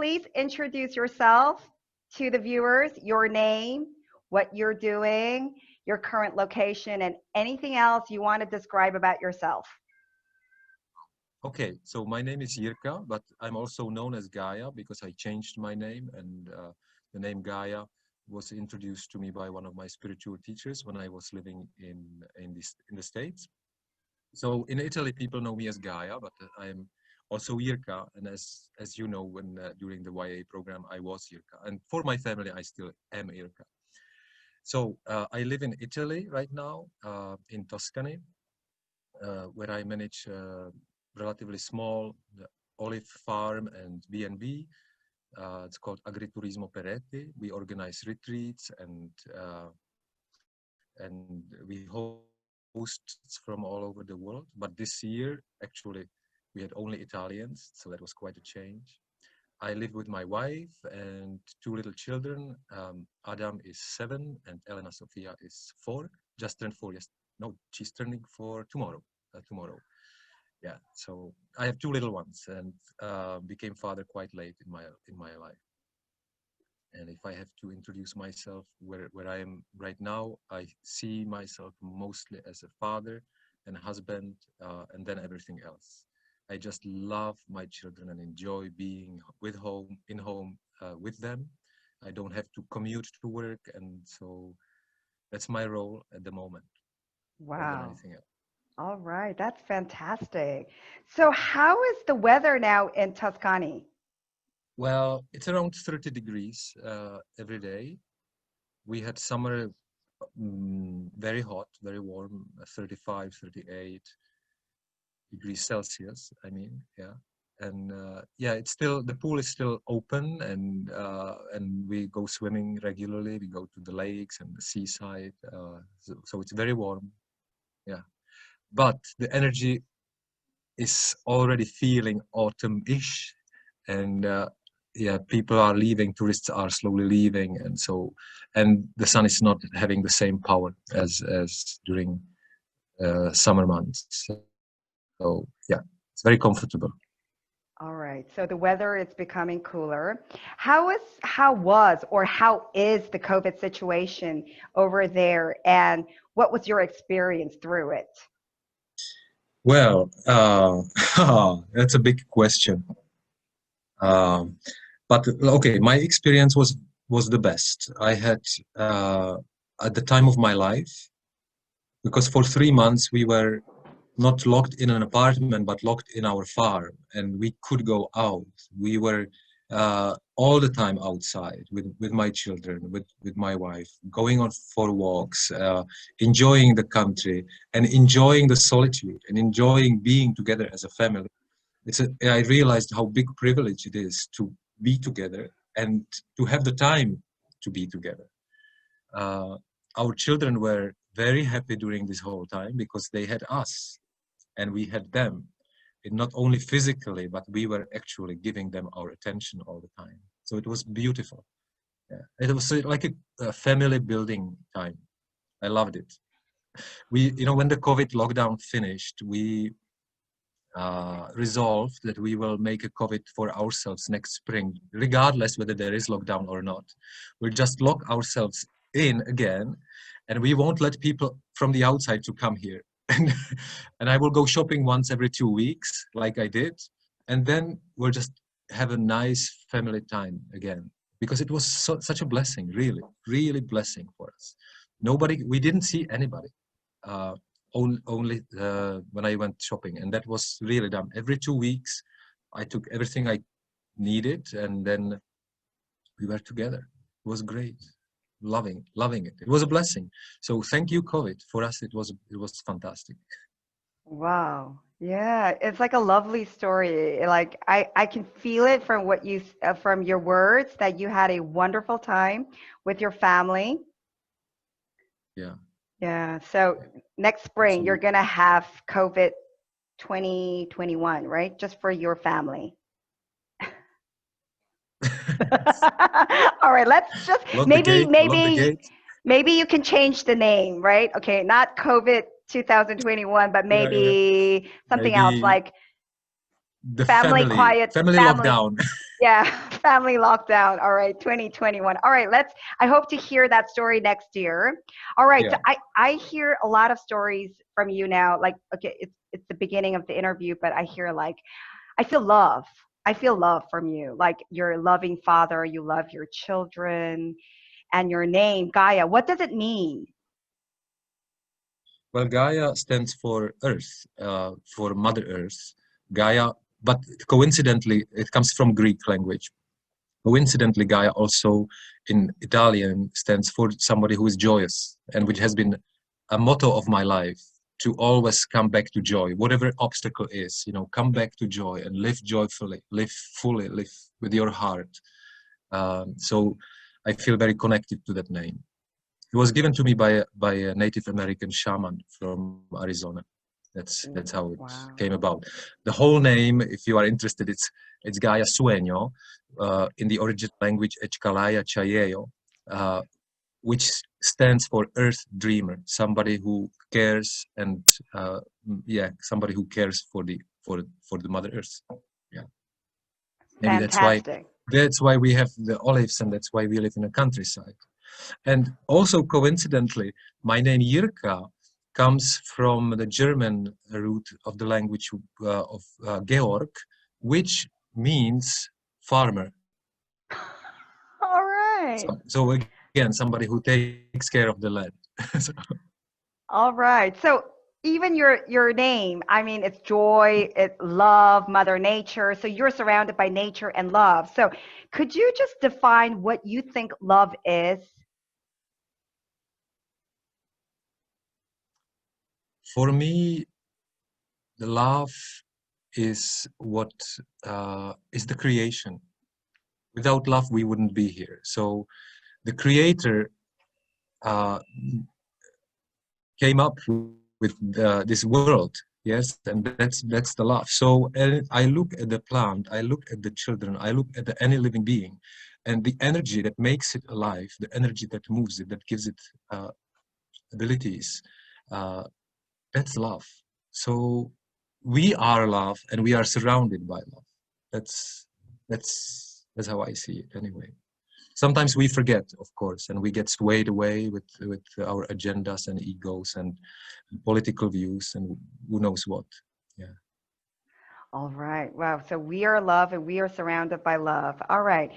please introduce yourself to the viewers, your name, what you're doing, your current location, and anything else you want to describe about yourself. Okay, so my name is Jirka, but I'm also known as Gaia because I changed my name, and the name Gaia was introduced to me by one of my spiritual teachers when I was living in the States. So in Italy, people know me as Gaia, but I'm also Jirka, and as you know, when during the YA program, I was Jirka, and for my family, I still am Jirka. So I live in Italy right now, in Tuscany, where I manage relatively small olive farm and B&B. It's called Agriturismo Peretti. We organize retreats and we host from all over the world. But this year, actually, we had only Italians, so that was quite a change. I live with my wife and two little children. Adam is 7 and Elena Sofia is 4. Just turned 4 yesterday. No, she's turning 4 tomorrow. Yeah, so I have two little ones and became father quite late in my life. And if I have to introduce myself where I am right now, I see myself mostly as a father and a husband, and then everything else. I just love my children and enjoy being in home with them. I don't have to commute to work, and so that's my role at the moment, more than Wow. anything else. All right, that's fantastic. So, how is the weather now in Tuscany? Well, it's around 30 degrees every day. We had summer very hot, very warm, 35, 38 degrees Celsius, I mean, yeah. And yeah, it's still, the pool is still open, and we go swimming regularly. We go to the lakes and the seaside, so it's very warm, yeah. But the energy is already feeling autumn-ish, and yeah, people are leaving, tourists are slowly leaving, and the sun is not having the same power as during summer months. So yeah, it's very comfortable. All right, so the weather is becoming cooler. How is the COVID situation over there, and what was your experience through it? Well, that's a big question. Um, but okay, my experience was the best. I had at the time of my life, because for 3 months we were not locked in an apartment, but locked in our farm, and we could go out. We were all the time outside with my children, with my wife, going on for walks, enjoying the country, and enjoying the solitude, and enjoying being together as a family. I realized how big privilege it is to be together and to have the time to be together. Uh, our children were very happy during this whole time because they had us and we had them. And not only physically, but we were actually giving them our attention all the time. So it was beautiful. Yeah. It was like a family building time. I loved it. When the COVID lockdown finished, we resolved that we will make a COVID for ourselves next spring, regardless whether there is lockdown or not. We'll just lock ourselves in again, and we won't let people from the outside to come here. And I will go shopping once every 2 weeks, like I did, and then we'll just have a nice family time again, because it was such a blessing, really, really blessing for us. We didn't see anybody. Uh, only when I went shopping, and that was really done. Every 2 weeks, I took everything I needed, and then we were together. It was great, loving it. It was a blessing. So thank you, COVID. For us, it was fantastic. Wow. Yeah, it's like a lovely story. Like I can feel it from from your words that you had a wonderful time with your family. Yeah, Yeah. So next spring you're absolutely. gonna have COVID 2021, right? Just for your family. All right, let's just Lock the gate. Lock the gate. maybe you can change the name, right? Okay, not COVID 2021, but Yeah, yeah. maybe something else Maybe like the Family quiet, family family. lockdown. Yeah, family lockdown. All right, 2021. All right, I hope to hear that story next year. All right, so Yeah. I hear a lot of stories from you now. Like, okay, it's the beginning of the interview, but I hear like, I feel love. I feel love from you. Like you're a loving father, you love your children, and your name, Gaia. What does it mean? Well, Gaia stands for Earth, for Mother Earth. Gaia, but coincidentally, it comes from Greek language. Coincidentally, Gaia also in Italian stands for somebody who is joyous, and which has been a motto of my life to always come back to joy, whatever obstacle is, come back to joy and live joyfully, live fully, live with your heart. So I feel very connected to that name. It was given to me by a Native American shaman from Arizona. That's how it came Wow. about. The whole name, if you are interested, it's GaiaSueno, in the original language Echkalaya Chayeo, which stands for Earth Dreamer, somebody who cares and yeah, somebody who cares for the Mother Earth. Yeah, maybe Fantastic. that's why we have the olives, and that's why we live in a countryside. And also coincidentally, my name Jirka comes from the German root of the language of Georg, which means farmer. All right. So again, somebody who takes care of the land. So, All right. So even your name, I mean, it's joy, it's love, Mother Nature. So you're surrounded by nature and love. So could you just define what you think love is? for me, the love is what is the creation. Without love, we wouldn't be here. So the Creator uh, came up with this world, yes, and that's the love. So I look at the plant, I look at the children, I look at any living being, and the energy that makes it alive, the energy that moves it, that gives it abilities, uh, that's love. So we are love, and we are surrounded by love. That's that's that's how I see it anyway. Sometimes we forget, of course, and we get swayed away with our agendas and egos and political views and who knows what. Yeah. All right. Wow. So we are love and we are surrounded by love. All right.